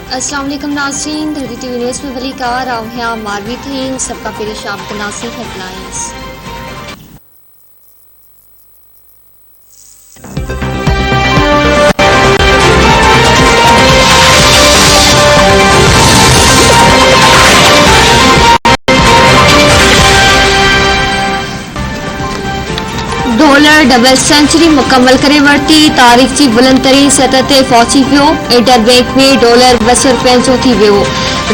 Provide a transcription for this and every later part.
अस्सलाम वालेकुम नाज़रीन, धरती टीवी न्यूज़ में वली का रावहिया मारवी थिंग सबका पेश आप नाज़रीन हेडलाइंस। डॉलर डबल सेंचुरी मुकम्मल करे वरती तारीख़ जी बुलंद तरीन सतह ते पहुची वियो। इंटरबैंक में डॉलर 200 रुपयनि जो थी वियो।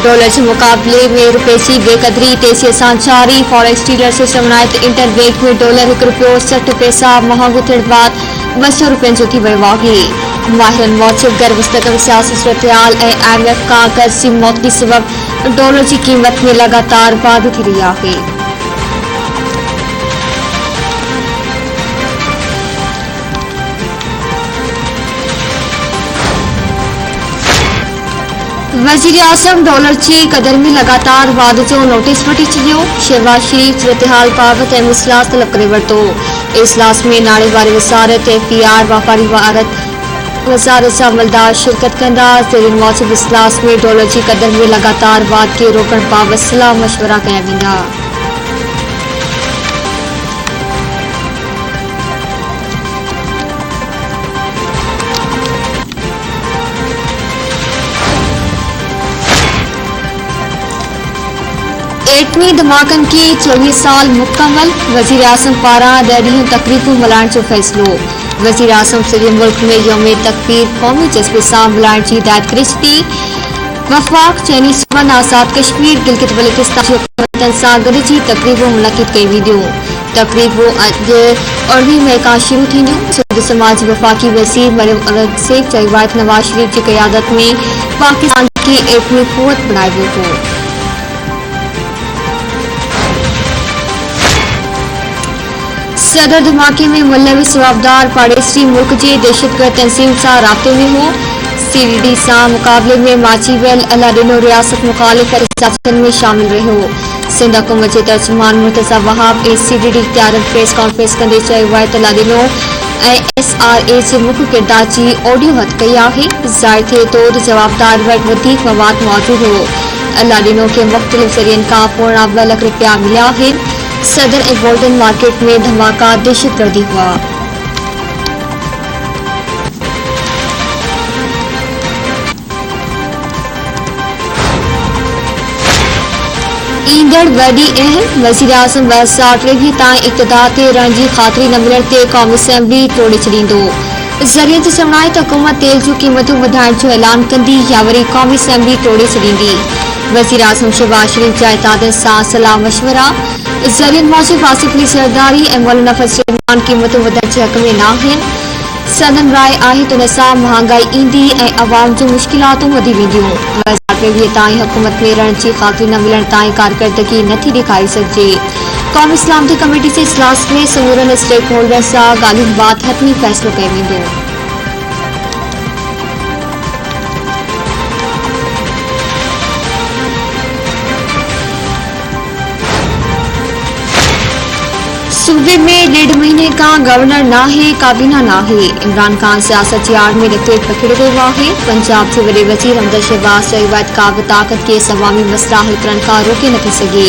डॉलर जे मुक़ाबले में रुपए जी बेक़दरी तेज़ीअ सां जारी। फॉरेक्स डीलर सिस्टम नायत इंटरबैंक में डॉलर 1 रुपयो 60 पैसा महांगो थियण बाद 200 रुपयनि जो थी वियो आहे। माहिरनि मूजिब गैर मुस्तक़िल सियासी सूरतहाल ऐं IMF खां कर्ज़ जी मौतगी सबब डॉलर जी क़ीमत में लगातार वाधो थी रही आहे। वज़ीर आज़म डॉलर जी कदर में लगातार वाधे जो नोटिस वठी छॾियो। शहबाज शरीफ़ सूरतहाल बाबत अहम इजलास तलब करे वरितो। इजलास में नाणे वारे वज़ारत FPR वापारी वज़ारत जा अमलदार शिरकत कंदा। ज़रीन मूजिब इजलास में डॉलर जी कदर में लगातार वाधे रोकण बाबति सलाह मशवरा कया वेंदा। एटमी धमाकन की 24 साल मुकम्मल। वज़ीर आज़म पारां 10 ॾींहं तक़रीबूं मल्हाइण जो फ़ैसिलो। वज़ीर आज़म सॼे मुल्क में यौम तकबीर क़ौमी जज़्बे सां मल्हाइण जी हिदायत करे छॾी। वफ़ाक़ चइनी सूबनि आज़ाद कश्मीर गिलगित बल्तिस्तान जी हुकूमतनि सां गॾिजी तक़रीबूं मुनक़िद कई वेंदियूं। तक़रीबूं अॼु 18 मई खां शुरू थींदियूं। सिंध समाज जी वफ़ाक़ी वज़ीर मरियम औरंगज़ेब चयो आहे त नवाज़ शरीफ़ जी क़यादत में पाकिस्तान खे एटमी क़ुव्वत बणाए वियो हो। सदर धमाके में मुलविस जवाबदार पाड़ेसरी मुल्क जे दहशतगर्द तंज़ीम सां राब्ते में हो। CDD सां मुक़ाबले में माची वियल अलाडिनो रियासत मुख़ालिफ़ एहसासनि में शामिल रहियो। सिंध हुकूमत जे तर्जुमान मुर्तज़ा वहाब ऐं CDD इख़्तियारनि प्रेस कॉन्फ्रेंस कंदे चयो आहे त अलाडिनो ऐं SRA जे मुख्य किरदार जी ऑडियो हथ कई आहे। ज़ाहिर थिए थो त जवाबदार वटि वधीक मवाद मौजूद हो। अलाडिनो खे मुख़्तलिफ़ ज़रियनि खां पोणा 2 लख रुपया मिलिया आहिनि। सदर ऐं गोल्डन मार्केट में धमाका दहशतगर्दी हुआ। ईंदड़ वॾी अहम वज़ीर आज़म 2023 ताईं इक़्तिदार ते रहण जी ख़ातिरी न मिलण ते क़ौमी असेंबली तोड़े छॾींदो। ज़रियनि जो चवणु आहे त हुकूमत तेल जूं क़ीमतूं वधाइण जो ऐलान कंदी या वरी क़ौमी असेंबली तोड़े छॾींदी। वज़ीर आज़म शहबाज शरीफ़ जा इत्तेहादनि सां सलाह मशवरा। ज़रियनि मूजिब आसिफ अली ज़रदारी ऐं मौलाना फज़ल रहमान क़ीमतूं वधण जे हक़ में न आहिनि। संदन राय आहे त उन सां महांगाई ईंदी ऐं अवाम जूं मुश्किलातूं वधी वेंदियूं। 2023 ताईं हुकूमत में रहण जी ख़ातिरी न मिलण ताईं कारकर्दगी नथी ॾेखारे सघिजे। क़ौमी इस्लामती कमेटी जे इजलास में समूरनि स्टेक होल्डर सां ॻाल्हियुनि बात हतमी फ़ैसिलो कयो वेंदो। सूबे में 1.5 महीने का गवर्नर नाहे, काबीना नाहे। इमरान खान सियासत जी आड़ में ॾकेट पकिड़े वियो आहे। पंजाब जे वॾे वज़ीर हमदर्द शहबाज चयो आहे त का बि ताक़त खे अवामी मसइला हल करण खां रोके नथी सघे।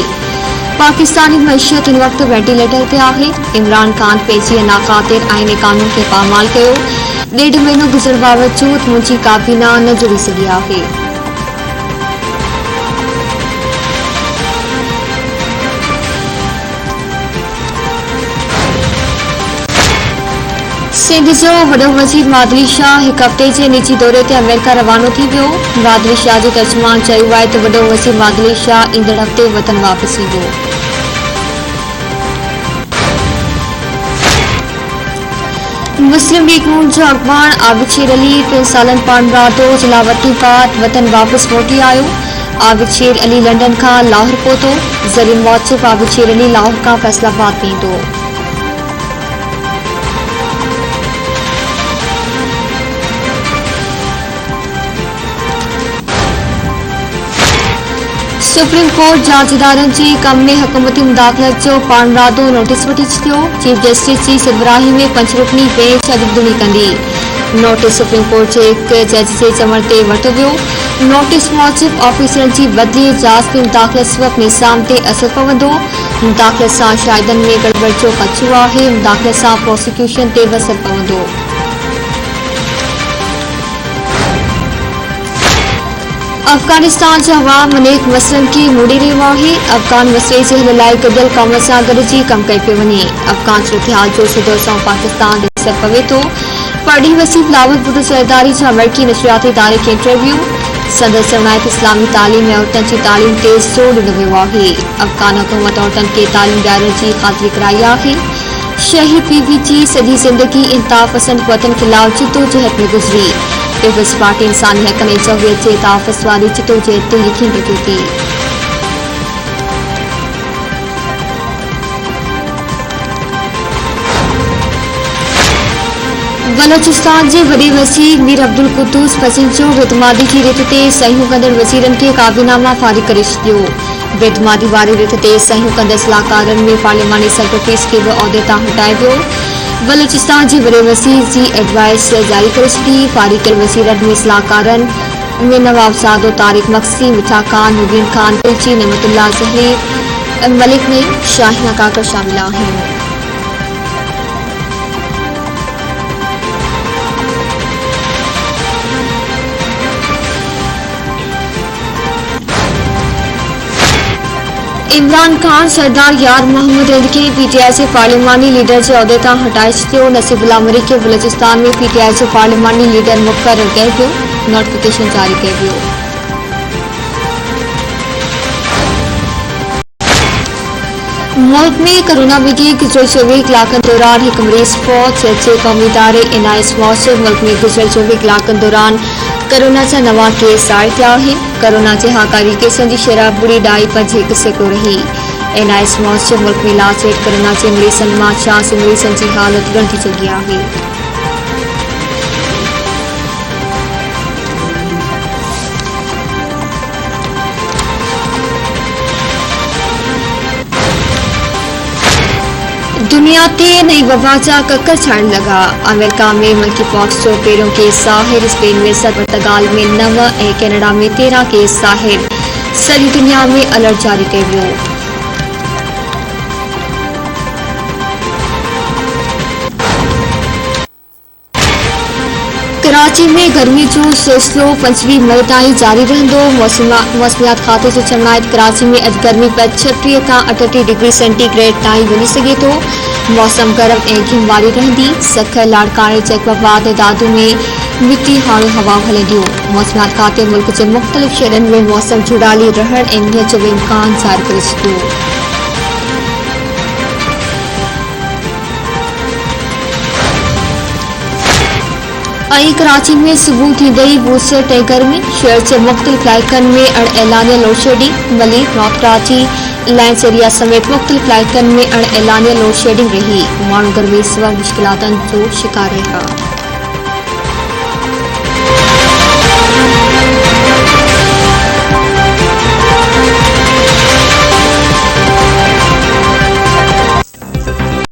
पाकिस्तानी मईशत हिन वक़्तु वेंटिलेटर ते आहे। इमरान खान पंहिंजी अना ख़ातिर आईने कानून खे पामाल कयो। 1.5 महीनो गुज़रण बावजूद मुंहिंजी काबीना न जुड़ी सघी आहे। सिंध जो वॾो वज़ीर मादली शाह 1 हफ़्ते जे निजी दौरे ते अमेरिका रवानो थी वियो। मादली शाह जो तर्जुमान चयो आहे त वॾो वज़ीर मादली शाह ईंदड़ हफ़्ते वतन वापसि ईंदो। मुस्लिम लीग नून जो अॻवान आबिद शेर अली 3 सालनि पाणरादो जलावतनी बाद वतन वापसि मोटी आयो। आबिद शेर अली लंडन खां लाहौर पहुतो। ज़रियनि मूजिब आबिद शेर अली लाहौर खां फैसलाबाद वेंदो। सुप्रीम कोर्ट जांच इदारनि जे कम में हुकूमती मुदाख़लत जो पाणरादो नोटिस वठी छॾियो। चीफ जस्टिस जी सरबराही में 5 रुकनी बेंच अॼु ॿुधणी कंदी। नोटिस सुप्रीम कोर्ट जे हिक जज जे चवण ते वरितो वियो। नोटिस मूजिब ऑफिसरनि जी बदिली इजाज़त में मुदाख़लत सिर्फ़ निज़ाम ते असर पवंदो। मुदाख़लत सां शाहिदनि में गड़बड़ जो ख़दशो आहे। मुदाख़लत सां प्रोसिक्यूशन ते बि असर पवंदो। अफगानिस्तान जा अवाम अनेक मसइलनि खे मोड़े रहियो आहे। अफगान मसइले जे हल लाइ गॾियल क़ौमुनि सां गॾिजी कमु कयो पियो वञे। अफगान सूरतहाल जो सिधो असर पाकिस्तान ते असर पवे थो। पढ़ी वसी बिलावल भुट्टो ज़रदारी जो अमेरिकी नशरियाती इदारे खे इंटरव्यू। संदसि चवण आहे त इस्लामी तालीम ऐं औरतुनि जी तालीम ते ज़ोर ॾिनो वियो आहे। अफगान हुकूमत औरतुनि खे तालीम ॾियारण जी ख़ातिरी कराई आहे। शहीद बीबी जी सॼी ज़िंदगी इंसाफ़ पसंद वतन ख़िलाफ़ जिदोजहद में गुज़री। पीपल्स पार्टी इंसानी हक़नि ऐं जमहूरियत जे तहफ़्फ़ुज़ वारी जिदोजहद ते यकीन रखे थी। बलोचिस्तान जे वॾे वज़ीर मीर अब्दुल कुद्दूस फसीह बेतमादी जी रिथ ते सहियूं कंदड़ वज़ीरनि खे काबीनामा फारिग करे छॾियो। बेतमादी वारी रिथ ते सहियूं कंदड़ सलाहकारनि में पार्लियामानी सेक्रेटरीज़ खे बि उहिदे तां हटाए वियो। बलोचिस्तान जे वॾे वज़ीर जी एडवाइस जारी करे छॾी। फारिग कयल वज़ीरनि में सलाहकारनि में नवाब सादो, तारिक मक्सी, मिठा खान, मुबीन खान कुलची, नमतुल्लाह ज़हीर मलिक ने शाहिना काकर शामिल आहिनि। इमरान खान सरदार यार मोहम्मद अली खे पीटीआई जे पार्लियामानी लीडर जे उहिदे तां हटाए छॾियो। नसीबुल्लाह मरी खे बलोचिस्तान में पीटीआई जो पार्लियामानी लीडर मुक़ररु कयो वियो। नोटिफिकेशन जारी कयो वियो। मुल्क में कोरोना विघी गुज़िरियल 24 कलाकनि दौरान हिकु मरीज़ फौत। जे क़ौमी इदारे NIS मूजिब मुल्क में गुज़िरियल 24 कलाकनि दौरान कोरोना जा 9 केस आयल थिया आहिनि। कोरोना जे हाकारी केसनि जी शरह 0.51% रही। NIS मूजिब मुल्क में इलाज हेठि कोरोना जे मरीज़नि मां 86 मरीज़नि जी हालत गणिजी चुकी आहे। दुनिया ते नई वबा जा ककर छाइण लॻा। अमेरिका में मंकी पॉक्स जो पहिरियों केस ज़ाहिर। स्पेन में 7, पुर्तगाल में 9 ऐं कैनेडा में 13 केस ज़ाहिर। सॼी दुनिया में अलर्ट जारी कयो वियो। कराची में गर्मी जो सिलसिलो 25 मई ताईं जारी रहंदो। मौसमियात खाते जो चवण आहे त कराची में अॼु गर्मी 36 खां 38 डिग्री सेंटीग्रेड ताईं वञी सघे थो। मौसम गरम ऐं घिम वारी रहंदी। सखर, लाड़काणे, जैकबाबाद ऐं दादू में मिटी हाणो हवाऊं हलंदियूं। मौसमियात खाते मुल्क जे मुख़्तलिफ़ शहरनि में मौसम जुड़ाली रहण ऐं मींहं जो इम्कान ज़ाहिर करे छॾियो। ऐं कराची में सुबुह थींदे ई बूस्टर ते गर्मी। शहर जे मुख़्तलिफ़ इलाइक़नि में अणएलानिया load shedding. Malik, North Karachi, lines area समेत मुख़्तलिफ़ इलाइक़नि में अणएलानिया लोड शेडिंग रही। माण्हू गर्मी सबबि मुश्किलातनि जो शिकार रहिया।